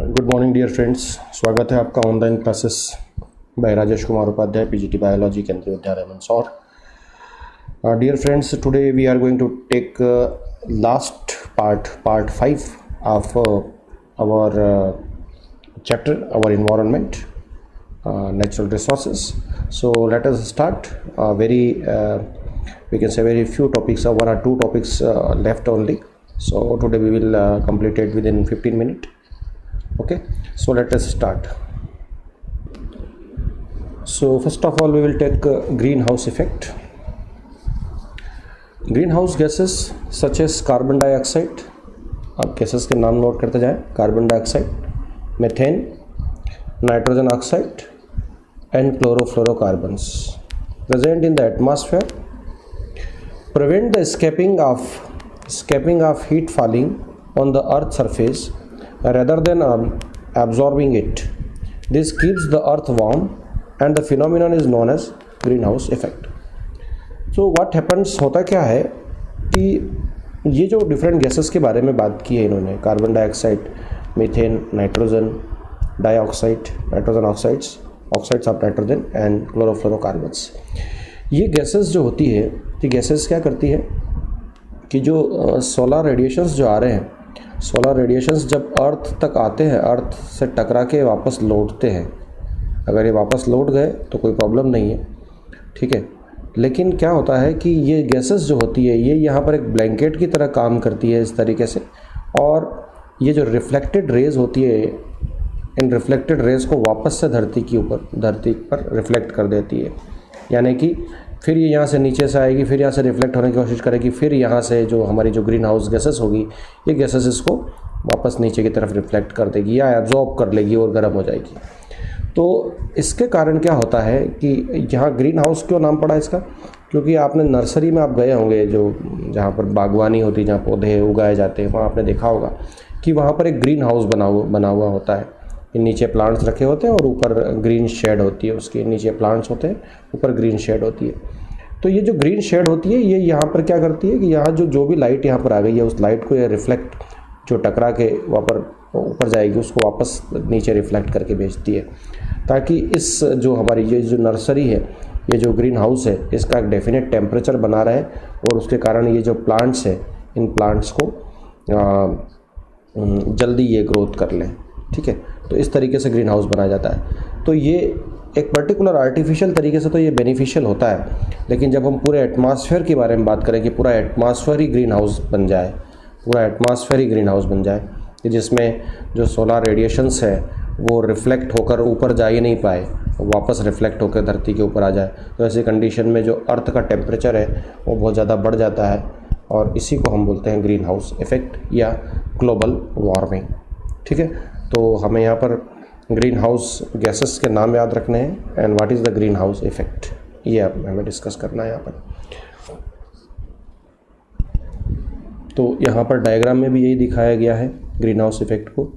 Good morning dear friends, स्वागत है आपका online classes by Rajesh Kumar Upadhyay, PGT biology, Kendriya Vidyalaya Mandsaur. Dear friends, today we are going to take last part 5 of our chapter, our environment, natural resources. So let us start. We can say very few topics, 1 or 2 topics left only. So today we will complete it within 15 minutes. Okay, so let us start. So first of all we will take greenhouse effect. Greenhouse gases such as carbon dioxide, आप gases के नाम note करते जाएं, carbon dioxide, methane, nitrogen oxide and chlorofluorocarbons present in the atmosphere prevent the escaping of heat falling on the earth surface rather than absorbing it. This keeps the earth warm and the phenomenon is known as greenhouse effect. So what happens, होता क्या है कि ये जो different gases के बारे में बात की है इन्होंने, carbon dioxide, methane, nitrogen dioxide, nitrogen oxides of nitrogen and chlorofluorocarbons, ये गैसेस जो होती है, ये गैसेस क्या करती है कि जो सोलर रेडिएशंस जो आ रहे हैं, सोलर रेडिएशंस जब अर्थ तक आते हैं, अर्थ से टकरा के वापस लौटते हैं, अगर ये वापस लौट गए तो कोई प्रॉब्लम नहीं है, ठीक है। लेकिन क्या होता है कि ये गैसेस जो होती है ये यहाँ पर एक ब्लैंकेट की तरह काम करती है इस तरीके से, और ये जो रिफ्लेक्टेड रेज होती है, इन रिफ्लेक्टेड रेज को वापस से धरती पर रिफ्लेक्ट कर देती है। यानी कि फिर ये यहाँ से नीचे से आएगी, फिर यहाँ से रिफ्लेक्ट होने की कोशिश करेगी, फिर यहाँ से जो हमारी जो ग्रीन हाउस गैसेस होगी, ये गैसेस इसको वापस नीचे की तरफ रिफ्लेक्ट कर देगी या एब्जॉर्ब कर लेगी और गर्म हो जाएगी। तो इसके कारण क्या होता है कि यहाँ ग्रीन हाउस क्यों नाम पड़ा इसका, क्योंकि आपने नर्सरी में आप गए होंगे, जो जहाँ पर बागवानी होती है, जहाँ पौधे उगाए जाते हैं, वहाँ आपने देखा होगा कि वहाँ पर एक ग्रीन हाउस बना हुआ होता है। नीचे प्लांट्स रखे होते हैं और ऊपर ग्रीन शेड होती है, उसके नीचे प्लांट्स होते हैं, ऊपर ग्रीन शेड होती है। तो ये जो ग्रीन शेड होती है ये यहाँ पर क्या करती है कि यहाँ जो भी लाइट यहाँ पर आ गई है, उस लाइट को ये रिफ्लेक्ट, जो टकरा के ऊपर जाएगी, उसको वापस नीचे रिफ्लेक्ट करके भेजती है, ताकि इस जो हमारी ये जो नर्सरी है, ये जो ग्रीन हाउस है, इसका एक डेफिनेट टेम्परेचर बना रहे और उसके कारण ये जो प्लांट्स है, इन प्लांट्स को जल्दी ये ग्रोथ कर लें, ठीक है। तो इस तरीके से ग्रीन हाउस बनाया जाता है। तो ये एक पर्टिकुलर आर्टिफिशियल तरीके से तो ये बेनिफिशियल होता है, लेकिन जब हम पूरे एटमॉस्फेयर के बारे में बात करें कि पूरा एटमॉस्फेयर ही ग्रीन हाउस बन जाए, पूरा एटमॉस्फेयर ही ग्रीन हाउस बन जाए, जिसमें जो सोलर रेडिएशंस है वो रिफ्लेक्ट होकर ऊपर जा ही नहीं पाए, वापस रिफ्लेक्ट होकर धरती के ऊपर आ जाए, तो ऐसी कंडीशन में जो अर्थ का टेम्परेचर है वो बहुत ज़्यादा बढ़ जाता है, और इसी को हम बोलते हैं ग्रीन हाउस इफ़ेक्ट या ग्लोबल वार्मिंग, ठीक है। तो हमें यहाँ पर ग्रीन हाउस गैसेस के नाम याद रखने हैं, and what is the green house effect, ये हमें डिस्कस करना है यहाँ पर। तो यहाँ पर डायग्राम में भी यही दिखाया गया है ग्रीन हाउस इफ़ेक्ट को।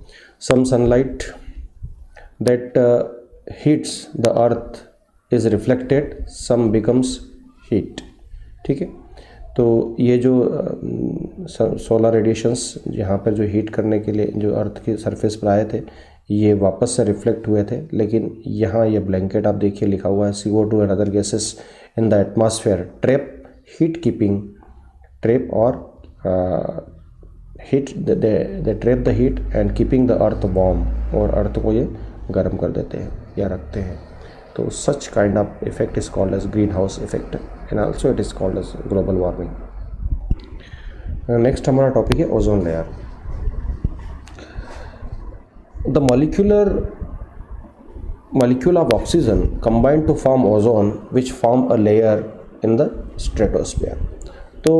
Some sunlight that heats the earth is reflected, some becomes heat, ठीक है। तो ये जो सोलर रेडिएशंस यहाँ पर जो हीट करने के लिए जो अर्थ की सरफेस पर आए थे, ये वापस से रिफ्लेक्ट हुए थे, लेकिन यहाँ ये ब्लैंकेट आप देखिए लिखा हुआ है, CO2 and other gases in the atmosphere trap heat keeping, trap और heat, they trap the heat and keeping the earth warm, और अर्थ को ये गर्म कर देते हैं या रखते हैं। तो such kind of effect is called as greenhouse effect, and also it is called as global warming. Next हमारा टॉपिक है ozone layer. The molecule of oxygen combine to form ozone, which form a layer in the stratosphere. तो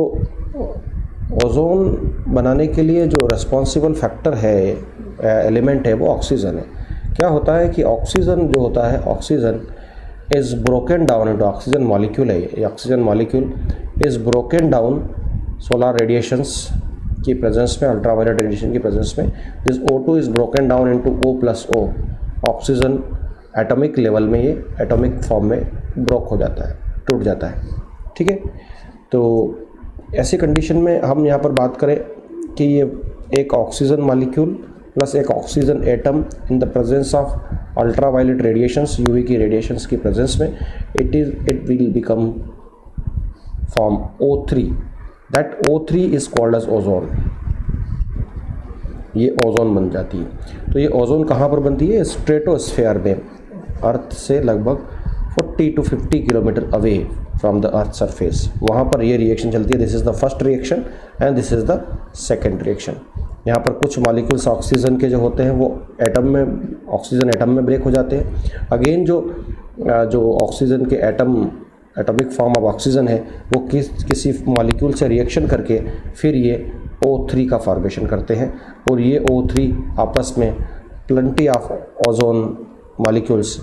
ozone बनाने के लिए जो responsible factor है, element है, वो ऑक्सीजन है। क्या होता है कि ऑक्सीजन जो होता है, oxygen is broken down into, oxygen molecule है ये, oxygen molecule is broken down solar radiations की प्रेजेंस में, अल्ट्रावायलेट रेडिएशन की प्रेजेंस में। This O2 is broken down into O+O। Oxygen atomic level में, ये एटॉमिक फॉर्म में ब्रोक हो जाता है, टूट जाता है, ठीक है। तो ऐसी कंडीशन में हम यहाँ पर बात करें कि ये एक ऑक्सीजन मॉलिक्यूल प्लस एक oxygen atom in the presence of ultraviolet radiations, UV की रेडिएशंस की प्रेजेंस में, it will become form O3. That O3 is called as ozone. ये ओजोन बन जाती है. तो ये ओजोन कहाँ पर बनती है? स्ट्रेटोस्फेयर में, अर्थ से लगभग 40 to 50 kilometre away from the earth surface, वहाँ पर ये रिएक्शन चलती है. This is the first reaction and this is the second reaction. यहाँ पर कुछ मॉलिक्यूल्स ऑक्सीजन के जो होते हैं वो एटम में, ऑक्सीजन एटम में ब्रेक हो जाते हैं. अगेन जो ऑक्सीजन के एटॉमिक फॉर्म ऑफ ऑक्सीजन है वो किसी मॉलिक्यूल से रिएक्शन करके फिर ये O3 का फॉर्मेशन करते हैं, और ये O3 आपस में प्लेंटी ऑफ ओजोन मॉलिक्यूल्स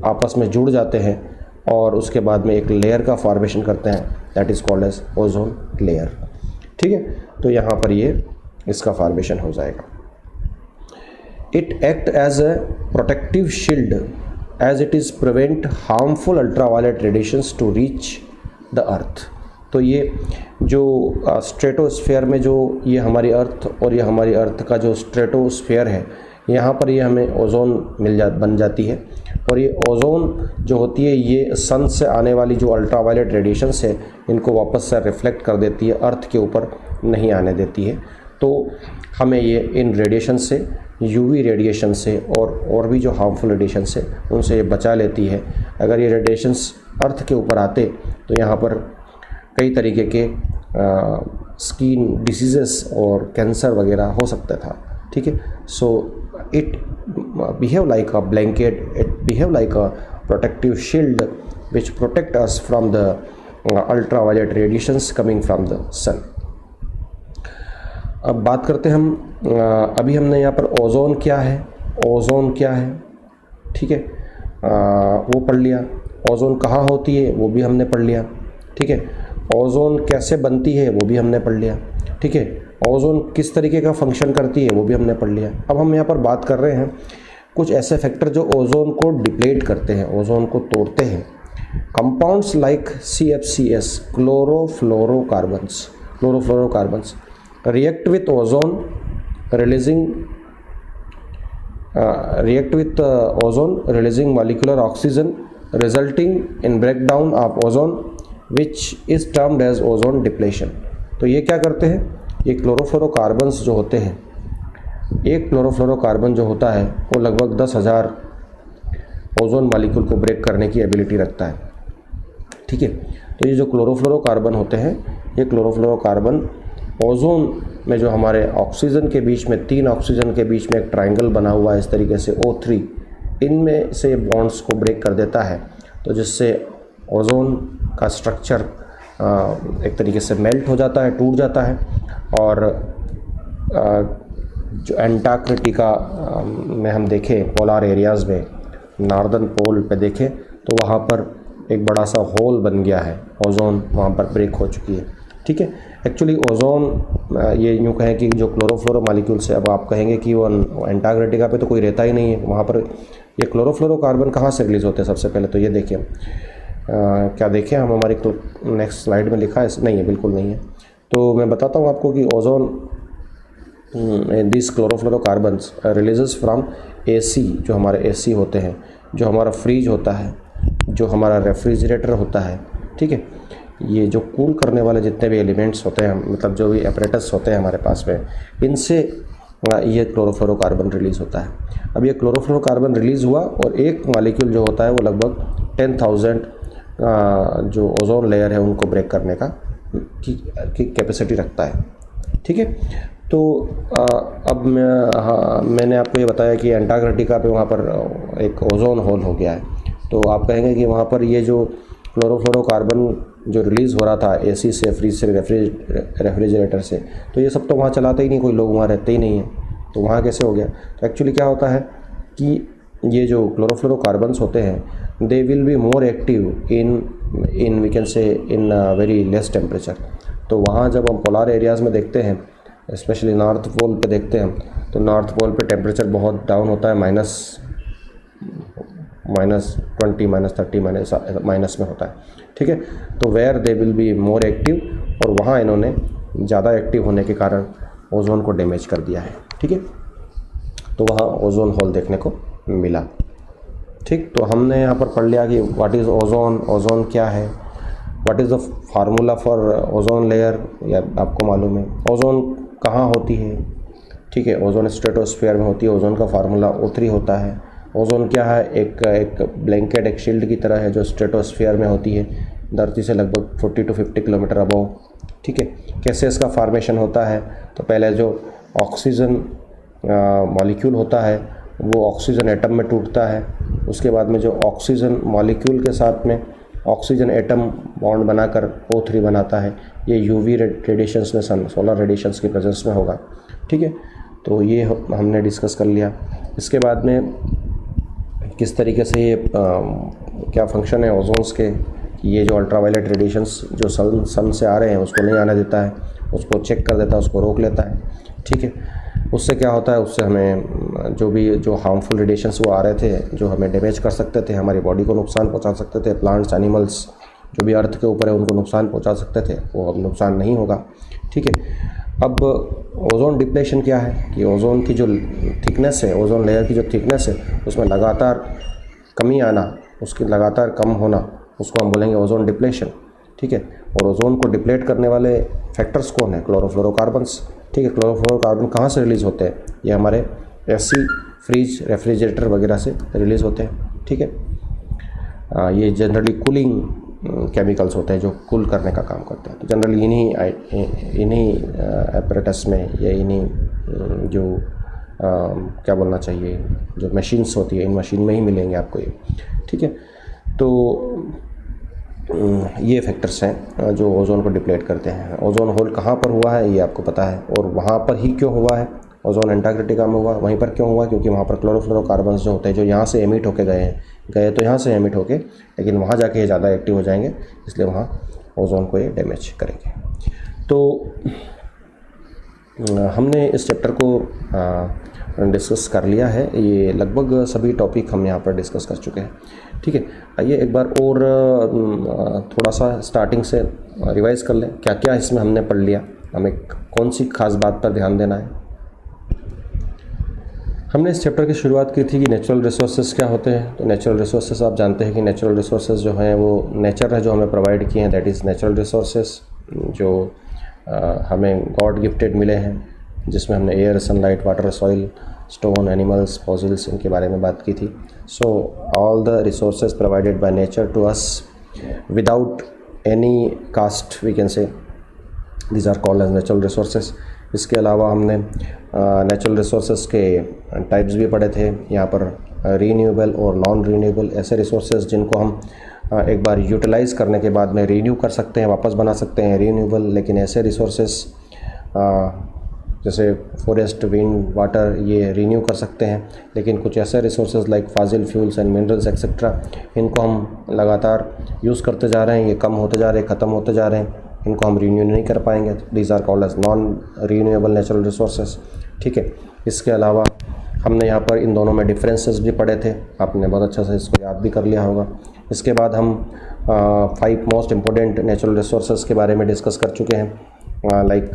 आपस में जुड़ जाते हैं और उसके बाद में एक लेयर का फॉर्मेशन करते हैं, that is called as ozone layer. ठीक है, तो यहाँ पर ये इसका फॉर्मेशन हो जाएगा. It act as a protective shield as it is prevent harmful ultraviolet radiations to reach the earth. तो ये जो स्ट्रेटोस्फेयर में जो ये हमारी अर्थ और ये हमारी अर्थ का जो स्ट्रेटोस्फेयर है, यहाँ पर ये हमें ओजोन बन जाती है. और ये ओजोन जो होती है ये सन से आने वाली जो अल्ट्रावायलेट रेडिएशंस है इनको वापस से रिफ्लेक्ट कर देती है, अर्थ के ऊपर नहीं आने देती है. तो हमें ये इन रेडिएशन से, यूवी रेडिएशन से और भी जो हार्मफुल रेडिएशन से उनसे ये बचा लेती है. अगर ये रेडिएशंस अर्थ के ऊपर आते तो यहाँ पर कई तरीके के स्किन डिसीजेस और कैंसर वगैरह हो सकता था. ठीक है, सो it behave like a blanket, it behave like a protective shield which protect us from the ultraviolet radiations coming from the sun. अब बात करते हैं हम, अभी हमने यहाँ पर ओजोन क्या है, ओजोन क्या है, ठीक है, वो पढ़ लिया. ओजोन कहाँ होती है वो भी हमने पढ़ लिया. ठीक है, ओजोन कैसे बनती है वो भी हमने पढ़ लिया. ठीक है, ओजोन किस तरीके का फंक्शन करती है वो भी हमने पढ़ लिया. अब हम यहाँ पर बात कर रहे हैं कुछ ऐसे फैक्टर जो ओजोन को डिप्लेट करते हैं, ओजोन को तोड़ते हैं. Compounds like CFCs, chlorofluorocarbons react with ozone releasing molecular oxygen resulting in breakdown of ozone which is termed as ozone depletion. तो ये क्या करते हैं, ये क्लोरोफ्लोरोकार्बन्स जो होते हैं, एक क्लोरोफ्लोरोकार्बन जो होता है वो लगभग 10,000 ओजोन मॉलिक्यूल को ब्रेक करने की एबिलिटी रखता है. ठीक है, तो ये जो क्लोरोफ्लोरोकार्बन होते हैं, ये क्लोरोफ्लोरोकार्बन ओजोन में जो हमारे ऑक्सीजन के बीच में, 3 ऑक्सीजन के बीच में एक ट्रायंगल बना हुआ है इस तरीके से O3, इनमें से बॉन्ड्स को ब्रेक कर देता है. तो जिससे ओजोन का स्ट्रक्चर एक तरीके से मेल्ट हो जाता है, टूट जाता है. और जो एंटार्कटिका में हम देखें, पोलर एरियाज़ में, नॉर्दर्न पोल पे देखें तो वहाँ पर एक बड़ा सा होल बन गया है, ओजोन वहाँ पर ब्रेक हो चुकी है. ठीक है, एक्चुअली ओजोन ये यूँ कहें कि जो क्लोरोफ्लोरो मॉलिक्यूल्स है, अब आप कहेंगे कि वो एंटार्कटिका पे तो कोई रहता ही नहीं है, वहाँ पर ये क्लोरोफ्लोरोकार्बन कहाँ से रिलीज़ होते हैं. सबसे पहले तो ये देखिए, क्या देखें हम, हमारी नेक्स्ट स्लाइड में लिखा है, नहीं है, बिल्कुल नहीं है. तो मैं बताता हूँ आपको कि ozone this chlorofluorocarbons releases from AC, जो हमारे AC होते हैं, जो हमारा फ्रीज होता है, जो हमारा रेफ्रिजरेटर होता है. ठीक है, ये जो कूल करने वाले जितने भी एलिमेंट्स होते हैं, मतलब जो भी एपरेटस होते हैं हमारे पास में, इनसे ये क्लोरोफ्लोरोकार्बन रिलीज़ होता है. अब ये क्लोरोफ्लोरोकार्बन रिलीज़ हुआ और एक मॉलिक्यूल जो होता है वो लगभग 10,000 जो ओजोन लेयर है उनको ब्रेक करने का की कैपेसिटी रखता है. ठीक है, तो अब मैंने आपको ये बताया कि एंटार्कटिका पे वहाँ पर एक ओजोन होल हो गया है. तो आप कहेंगे कि वहाँ पर ये जो क्लोरोफ्लोरोकार्बन जो रिलीज़ हो रहा था AC से, फ्रीज से, रेफ्रिजरेटर से, तो ये सब तो वहाँ चलाते ही नहीं, कोई लोग वहाँ रहते ही नहीं हैं, तो वहाँ कैसे हो गया. तो एक्चुअली क्या होता है कि ये जो क्लोरोफ्लोरोकार्बन्स होते हैं, they will be more active in we can say in very less temperature. तो वहाँ जब हम पोलर एरियाज़ में देखते हैं, स्पेशली नॉर्थ पोल पे देखते हैं, तो नॉर्थ पोल पे टेम्परेचर बहुत डाउन होता है, -20, -30, माइनस में होता है. ठीक है, तो where they will be more active, और वहाँ इन्होंने ज़्यादा एक्टिव होने के कारण ओजोन को डैमेज कर दिया है. ठीक है, तो वहाँ ओजोन होल देखने को मिला। ठीक, तो हमने यहाँ पर पढ़ लिया कि व्हाट इज़ ओजोन, ओजोन क्या है, what is the formula for ozone layer, या आपको मालूम है। ओजोन कहाँ होती है, ठीक है, ओजोन स्ट्रेटोस्फीयर में होती है। ओजोन का फार्मूला O3 होता है। ओजोन क्या है, एक ब्लैंकेट, एक शील्ड की तरह है जो स्ट्रेटोस्फीयर में होती है, धरती से लगभग 40 to 50 किलोमीटर अबव। ठीक है, कैसे इसका फार्मेशन होता है, तो पहले जो ऑक्सीजन मॉलिक्यूल होता है वो ऑक्सीजन एटम में टूटता है। उसके बाद में जो ऑक्सीजन मॉलिक्यूल के साथ में ऑक्सीजन एटम बॉन्ड बनाकर O3 बनाता है। ये यूवी रेडिएशंस में, सोलर रेडिएशंस की प्रेजेंस में होगा। ठीक है, तो ये हमने डिस्कस कर लिया। इसके बाद में किस तरीके से ये क्या फंक्शन है ओजोन्स के, ये जो अल्ट्रावायलेट रेडिएशंस जो सन से आ रहे हैं उसको नहीं आने देता है, उसको चेक कर देता है, उसको रोक लेता है। ठीक है, उससे क्या होता है, उससे हमें जो हार्मफुल रेडिएशंस वो आ रहे थे, जो हमें डैमेज कर सकते थे, हमारी बॉडी को नुकसान पहुंचा सकते थे, प्लांट्स, एनिमल्स जो भी अर्थ के ऊपर है उनको नुकसान पहुंचा सकते थे, वो अब नुकसान नहीं होगा। ठीक है, अब ओजोन डिप्लेशन क्या है कि ओजोन की जो थिकनेस है, ओजोन लेयर की जो थिकनेस है उसमें लगातार कमी आना, उसकी लगातार कम होना, उसको हम बोलेंगे ओजोन डिप्लेशन। ठीक है, और ओजोन को डिप्लेट करने वाले फैक्टर्स कौन है, क्लोरोफ्लोरोकार्बन्स। ठीक है, क्लोरोफ्लोरोकार्बन कहाँ से रिलीज़ होते हैं, ये हमारे एसी, फ्रिज, रेफ्रिजरेटर वगैरह से रिलीज़ होते हैं। ठीक है, ये जनरली कूलिंग केमिकल्स होते हैं जो कूल करने का काम करते हैं। तो जनरली इन्हीं एपरेटस में या इन्हीं जो क्या बोलना चाहिए, जो मशीन्स होती है, इन मशीन में ही मिलेंगे आपको ये। ठीक है, तो ये फैक्टर्स हैं जो ओजोन को डिप्लेट करते हैं। ओजोन होल कहाँ पर हुआ है ये आपको पता है, और वहाँ पर ही क्यों हुआ है। ओजोन एंटार्कटिका में हुआ, वहीं पर क्यों हुआ, क्योंकि वहाँ पर क्लोरोफ्लोरोकार्बन्स जो होते हैं, जो यहाँ से एमिट होके गए तो यहाँ से एमिट होके, लेकिन वहाँ जाके ये ज़्यादा एक्टिव हो जाएंगे, इसलिए वहाँ ओजोन को ये डैमेज करेंगे। तो हमने इस चैप्टर को डिस्कस कर लिया है। ये लगभग सभी टॉपिक हम यहाँ पर डिस्कस कर चुके हैं। ठीक है, आइए एक बार और थोड़ा सा स्टार्टिंग से रिवाइज़ कर लें, क्या क्या इसमें हमने पढ़ लिया, हमें कौन सी खास बात पर ध्यान देना है। हमने इस चैप्टर की शुरुआत की थी कि नेचुरल रिसोर्सेज क्या होते हैं। तो नेचुरल रिसोर्सेज आप जानते हैं कि नेचुरल रिसोर्सेज जो हैं वो नेचर है जो हमें प्रोवाइड किए हैं, दैट इज़ नेचुरल रिसोर्सेज, जो हमें गॉड गिफ्टेड मिले हैं, जिसमें हमने air, sunlight, water, soil, stone, animals, fossils, इनके बारे में बात की थी। So all the resources provided by nature to us without any cost, we can say these are called as natural resources. इसके अलावा हमने नेचुरल रिसोर्सेज के टाइप्स भी पढ़े थे। यहाँ पर रीन्यूएबल और नॉन रीन्यूएबल, ऐसे रिसोर्सेज जिनको हम एक बार यूटिलाइज़ करने के बाद में रीन्यू कर सकते हैं, वापस बना सकते हैं, रीन्यूएबल। लेकिन ऐसे रिसोर्सेज जैसे फॉरेस्ट, विंड, वाटर, ये रीन्यू कर सकते हैं। लेकिन कुछ ऐसे resources like fossil fuels and minerals etcetera, इनको हम लगातार यूज़ करते जा रहे हैं, ये कम होते जा रहे हैं, ख़त्म होते जा रहे हैं, इनको हम रीन्यू नहीं कर पाएंगे। These are called as non renewable natural resources. ठीक है, इसके अलावा हमने यहाँ पर इन दोनों में डिफरेंसेस भी पढ़े थे, आपने बहुत अच्छा से इसको याद भी कर लिया होगा। इसके बाद हम 5 मोस्ट इम्पोर्टेंट नेचुरल रिसोर्सेज के बारे में डिस्कस कर चुके हैं, लाइक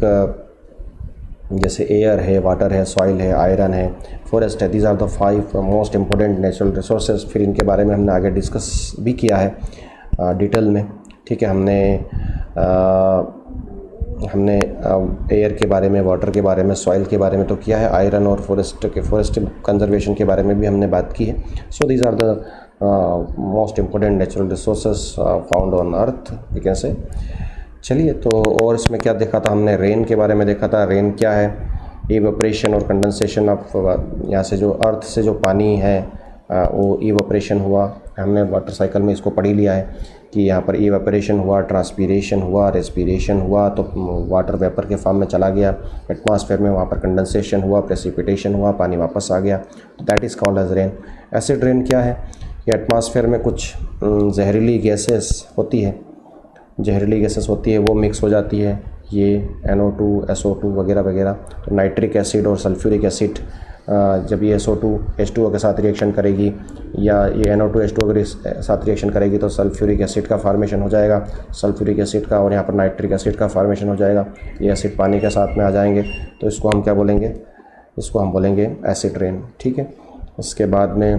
जैसे एयर है, वाटर है, सॉइल है, आयरन है, फॉरेस्ट है। These are the 5 most important natural resources. फिर इनके बारे में हमने आगे डिस्कस भी किया है डिटेल में। ठीक है, हमने एयर के बारे में, वाटर के बारे में, सॉइल के बारे में तो किया है, आयरन और फॉरेस्ट कंजर्वेशन के बारे में भी हमने बात की है। So these are the most important natural resources found on earth, we can say. चलिए, तो और इसमें क्या देखा था हमने, रेन के बारे में देखा था। रेन क्या है, इवेपोरेशन और कंडेंसेशन ऑफ, यहाँ से जो अर्थ से जो पानी है वो इवेपोरेशन हुआ। हमने वाटर साइकिल में इसको पढ़ ही लिया है कि यहाँ पर इवेपोरेशन हुआ, ट्रांसपीरेशन हुआ, रेस्पिरेशन हुआ, तो वाटर वेपर के फॉर्म में चला गया एटमॉस्फेयर में, वहाँ पर कंडेंसेशन हुआ, प्रेसिपिटेशन हुआ, पानी वापस आ गया, तो that is called as rain. Acid rain क्या है, ये एटमॉस्फेयर में कुछ जहरीली गैसेस होती है, वो मिक्स हो जाती है, ये NO2, SO2 वगैरह वगैरह। तो नाइट्रिक एसिड और सल्फ्यूरिक एसिड, जब ये SO2 H2O के साथ रिएक्शन करेगी, या ये NO2 H2O के साथ रिएक्शन करेगी, तो सल्फ्यूरिक एसिड का फार्मेशन हो जाएगा, सल्फ्यूरिक एसिड का, और यहाँ पर नाइट्रिक एसिड का फार्मेशन हो जाएगा। ये एसिड पानी के साथ में आ जाएंगे, तो इसको हम क्या बोलेंगे, इसको हम बोलेंगे एसिड रेन। ठीक है, इसके बाद में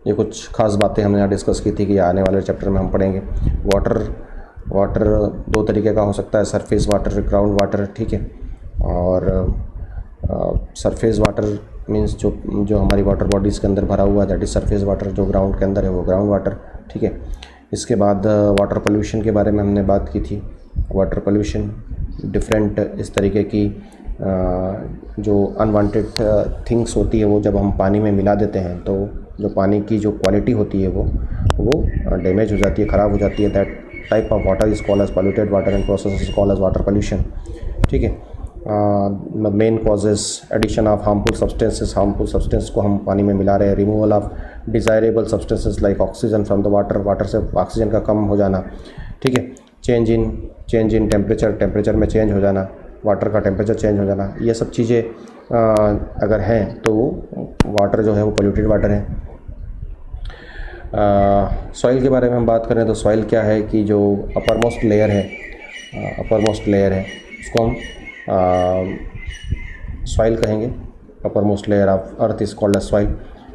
ये कुछ खास बातें हमने यहाँ डिस्कस की थी कि आने वाले चैप्टर में हम पढ़ेंगे। वाटर दो तरीके का हो सकता है, सरफेस वाटर, ग्राउंड वाटर। ठीक है, और सरफेस वाटर मीन्स जो हमारी वाटर बॉडीज़ के अंदर भरा हुआ है, दैट इज़ सरफेस वाटर। जो ग्राउंड के अंदर है वो ग्राउंड वाटर। ठीक है, इसके बाद वाटर पोल्यूशन के बारे में हमने बात की थी। वाटर पोल्यूशन डिफरेंट इस तरीके की जो अनवांटेड थिंग्स होती है वो जब हम पानी में मिला देते हैं तो जो पानी की जो क्वालिटी होती है वो डैमेज हो जाती है, ख़राब हो जाती है। That type of water is called as polluted water and process is called as water pollution. ठीक है, main causes addition of harmful substances को हम पानी में मिला रहे हैं। Removal of desirable substances like oxygen from the water से ऑक्सीजन का कम हो जाना। ठीक है, चेंज इन टेम्परेचर में चेंज हो जाना, वाटर का टेम्परेचर चेंज हो जाना, ये सब चीज़ें अगर हैं तो वाटर जो है वो पोल्यूटेड वाटर है। सॉइल के बारे में हम बात करें तो सॉइल क्या है कि जो अपर मोस्ट लेयर है उसको हम सॉइल कहेंगे। Upper most layer of earth is called as soil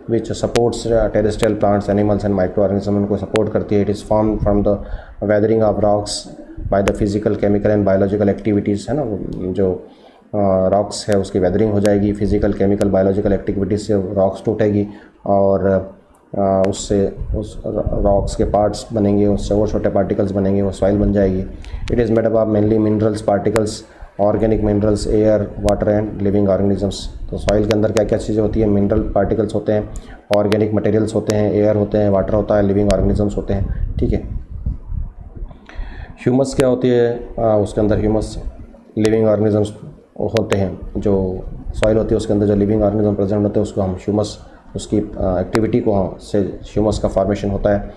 which supports terrestrial plants, animals and micro organism, उनको सपोर्ट करती है। It is form from the weathering of rocks by the physical, chemical and biological activities, है ना। जो rocks है उसकी weathering हो जाएगी, फिजिकल, केमिकल, बायोलॉजिकल एक्टिविटीज़ से रॉक्स टूटेगी और उससे उस रॉक्स के पार्ट्स बनेंगे, उससे और छोटे पार्टिकल्स बनेंगे, वो सॉइल बन जाएगी। It is made up of mainly minerals particles, organic minerals, air, water and living organisms. तो सॉइल के अंदर क्या क्या चीज़ें होती हैं? मिनरल पार्टिकल्स होते हैं, ऑर्गेनिक मटेरियल्स होते हैं, एयर होते हैं, वाटर होता है, लिविंग ऑर्गेनिजम्स होते हैं। ठीक है, ह्यूमस क्या होती है? उसके अंदर ह्यूमस लिविंग ऑर्गेनिजम्स होते हैं। जो सॉइल होती है उसके अंदर जो लिविंग ऑर्गेनिज्म प्रेजेंट होते हैं उसको हम ह्यूमस, उसकी एक्टिविटी को से ह्यूमस का फॉर्मेशन होता है।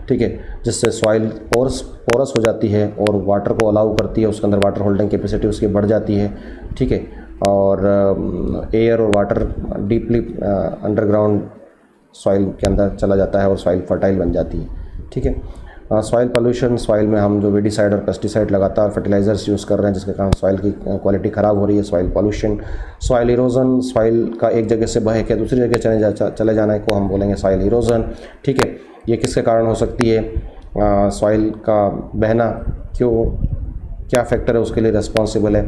ठीक है, जिससे सॉइल पोरस हो जाती है और वाटर को अलाउ करती है, उसके अंदर वाटर होल्डिंग कैपेसिटी उसकी बढ़ जाती है। ठीक है, और एयर और वाटर डीपली अंडरग्राउंड सॉइल के अंदर चला जाता है और सॉइल फर्टाइल बन जाती है। ठीक है, सॉइल पोल्यूशन, सॉइल में हम जो वीडिसाइड और पेस्टिसाइड लगातार फर्टिलाइजर्स यूज़ कर रहे हैं जिसके कारण सॉइल की क्वालिटी ख़राब हो रही है, soil pollution. Soil erosion, soil का एक जगह से बह के दूसरी जगह चले जाने को हम बोलेंगे सॉइल इरोजन। ठीक है, ये किसके कारण हो सकती है? सॉइल का बहना क्या फैक्टर है उसके लिए रिस्पॉन्सिबल है?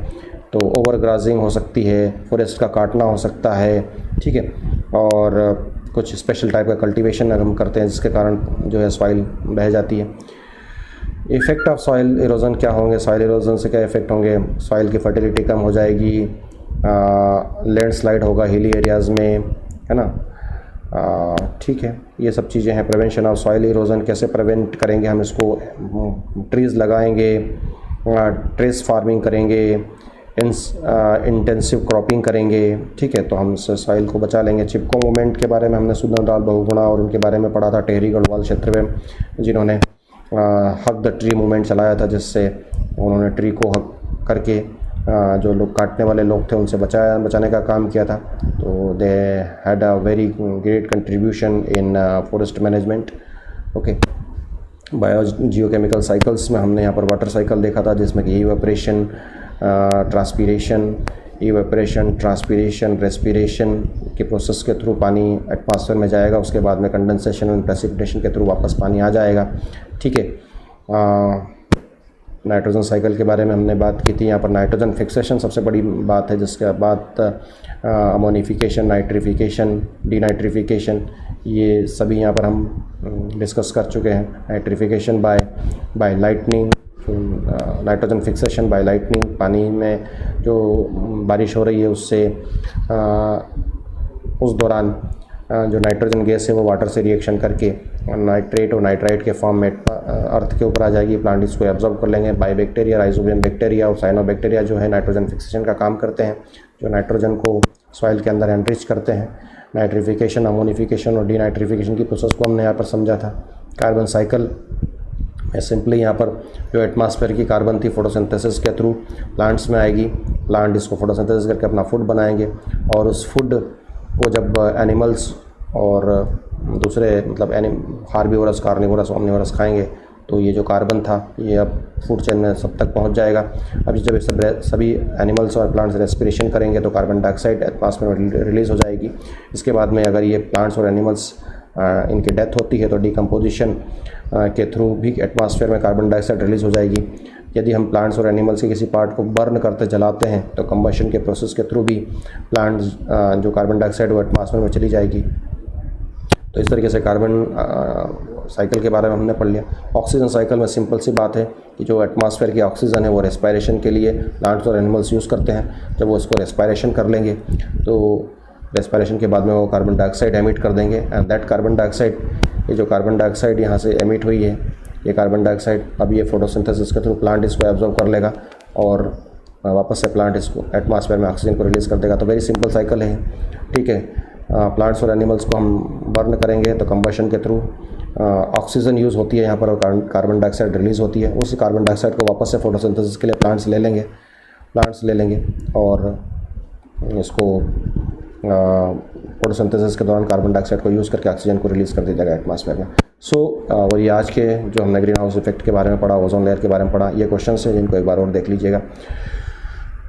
तो ओवर ग्राजिंग हो सकती है, फॉरेस्ट का काटना हो सकता है। ठीक है, और कुछ स्पेशल टाइप का कल्टीवेशन अगर हम करते हैं जिसके कारण जो है सॉइल बह जाती है। इफ़ेक्ट ऑफ सॉइल इरोजन क्या होंगे? सॉइल इरोजन से क्या इफ़ेक्ट होंगे? सॉइल की फर्टिलिटी कम हो जाएगी, लैंडस्लाइड होगा हिली एरियाज़ में, है ना। ठीक है, ये सब चीज़ें हैं। प्रिवेंशन ऑफ सॉइल इरोजन कैसे प्रिवेंट करेंगे हम इसको? ट्रीज़ लगाएंगे, ट्रेस फार्मिंग करेंगे, इंटेंसिव क्रॉपिंग करेंगे। ठीक है, तो हम सॉइल को बचा लेंगे। चिपको मूवमेंट के बारे में हमने सुंदरलाल बहुगुणा और उनके बारे में पढ़ा था, टेहरी गढ़वाल क्षेत्र में जिन्होंने हक द ट्री मूवमेंट चलाया था, जिससे उन्होंने ट्री को हक करके जो लोग काटने वाले लोग थे उनसे बचाने का काम किया था। तो they had a very great contribution in forest management. Okay, geochemical cycles में हमने यहाँ पर वाटर साइकिल देखा था जिसमें कि इवेपोरेशन, ट्रांसपीरेशन, रेस्पिरेशन के प्रोसेस के थ्रू पानी एटमॉस्फेयर में जाएगा, उसके बाद में कंडेंसेशन एंड प्रेसिपिटेशन के थ्रू वापस पानी आ जाएगा। ठीक है, नाइट्रोजन साइकिल के बारे में हमने बात की थी। यहाँ पर नाइट्रोजन फिक्सेशन सबसे बड़ी बात है, जिसके बाद अमोनिफिकेशन, नाइट्रिफिकेशन, डीनाइट्रिफिकेशन, ये सभी यहाँ पर हम डिस्कस कर चुके हैं। Nitrification by lightning, nitrogen fixation by lightning, पानी में जो बारिश हो रही है उससे उस दौरान जो नाइट्रोजन गैस है वो वाटर से रिएक्शन करके नाइट्रेट और नाइट्राइट के फॉर्म में अर्थ के ऊपर आ जाएगी। प्लांट इसको एब्जॉर्ब कर लेंगे। बाय बैक्टीरिया, राइजोबियम बैक्टीरिया और साइनोबैक्टीरिया जो है नाइट्रोजन फिक्सेशन का काम करते हैं, जो नाइट्रोजन को सॉइल के अंदर एनरिच करते हैं। नाइट्रिफिकेशन, अमोनिफिकेशन और डीनाइट्रिफिकेशन की प्रोसेस को हमने यहाँ पर समझा था। कार्बन साइकिल सिंपली यहाँ पर जो एटमॉस्फेयर की कार्बन थी फोटोसिंथेसिस के थ्रू प्लांट्स में आएगी, प्लांट इसको फोटोसिंथेसिस करके अपना फूड बनाएंगे और उस फूड को जब एनिमल्स और दूसरे मतलब हार्बीवोरस, कार्निवोरस, ओमनिवोरस खाएंगे तो ये जो कार्बन था ये अब फूड चेन में सब तक पहुंच जाएगा। अब जब सभी एनिमल्स और प्लांट्स रेस्पिरेशन करेंगे तो कार्बन डाइऑक्साइड एटमॉस्फेयर में रिलीज़ हो जाएगी। इसके बाद में अगर ये प्लांट्स और एनिमल्स इनकी डेथ होती है तो डिकम्पोजिशन के थ्रू भी एटमॉस्फेयर में कार्बन डाइऑक्साइड रिलीज़ हो जाएगी। यदि हम प्लांट्स और एनिमल्स के किसी पार्ट को बर्न करते जलाते हैं तो कंबशन के प्रोसेस के थ्रू भी प्लांट्स जो कार्बन डाइऑक्साइड वो एटमॉस्फेयर में चली जाएगी। तो इस तरीके से कार्बन साइकिल के बारे में हमने पढ़ लिया। ऑक्सीजन साइकिल में सिंपल सी बात है कि जो एटमॉस्फेयर की ऑक्सीजन है वो रेस्पायरेशन के लिए प्लांट्स और एनिमल्स यूज़ करते हैं। जब वो उसको रेस्पायरेशन कर लेंगे तो रेस्पायरेशन के बाद में वो कार्बन डाइऑक्साइड एमिट कर देंगे एंड दैट कार्बन डाइऑक्साइड, ये जो कार्बन डाइऑक्साइड यहाँ से एमिट हुई है, ये कार्बन डाइऑक्साइड अब ये फोटोसिंथेसिस के थ्रू प्लांट इसको एब्जॉर्ब कर लेगा और वापस से प्लांट इसको एटमॉस्फेयर में ऑक्सीजन को रिलीज़ कर देगा। तो वेरी सिंपल साइकिल है, ठीक है। प्लांट्स और एनिमल्स को हम बर्न करेंगे तो कंबशन के थ्रू ऑक्सीजन यूज़ होती है यहाँ पर और कार्बन डाइऑक्साइड रिलीज़ होती है। उस कार्बन डाइऑक्साइड को वापस से फोटोसिंथेसिस के लिए प्लांट्स ले लेंगे और इसको फोटोसिंथेसिस के दौरान कार्बन डाइऑक्साइड को यूज़ करके ऑक्सीजन को रिलीज़ कर दिया जाएगा एटमॉस्फेयर में। और ये आज के जो हमने ग्रीन हाउस इफेक्ट के बारे में पढ़ा, ओजोन लेयर के बारे में पढ़ा, ये क्वेश्चन हैं जिनको एक बार और देख लीजिएगा।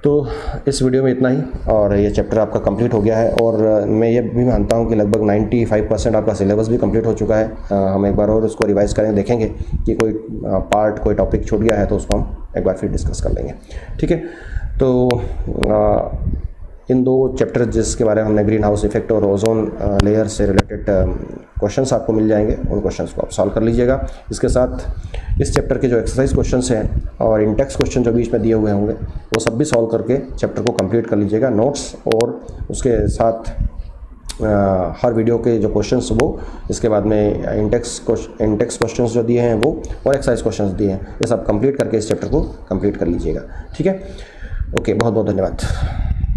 तो इस वीडियो में इतना ही और ये चैप्टर आपका कंप्लीट हो गया है और मैं ये भी मानता हूँ कि लगभग 95% आपका सिलेबस भी कंप्लीट हो चुका है। हम एक बार और उसको रिवाइज़ करेंगे, देखेंगे कि कोई पार्ट, कोई टॉपिक छूट गया है तो उसको हम एक बार फिर डिस्कस कर लेंगे, ठीक है। तो इन दो चैप्टर जिसके बारे में हमने ग्रीन हाउस इफेक्ट और ओजोन लेयर से रिलेटेड क्वेश्चंस आपको मिल जाएंगे, उन क्वेश्चंस को आप सॉल्व कर लीजिएगा। इसके साथ इस चैप्टर के जो एक्सरसाइज क्वेश्चंस हैं और इंटेक्स क्वेश्चन जो बीच में दिए हुए होंगे वो सब भी सॉल्व करके चैप्टर को कंप्लीट कर लीजिएगा। नोट्स और उसके साथ हर वीडियो के जो क्वेश्चंस वो, इसके बाद में इंटेक्स क्वेश्चंस जो दिए हैं वो और एक्सरसाइज क्वेश्चंस दिए हैं, ये सब कंप्लीट करके इस चैप्टर को कंप्लीट कर लीजिएगा, ठीक है। ओके, बहुत बहुत धन्यवाद।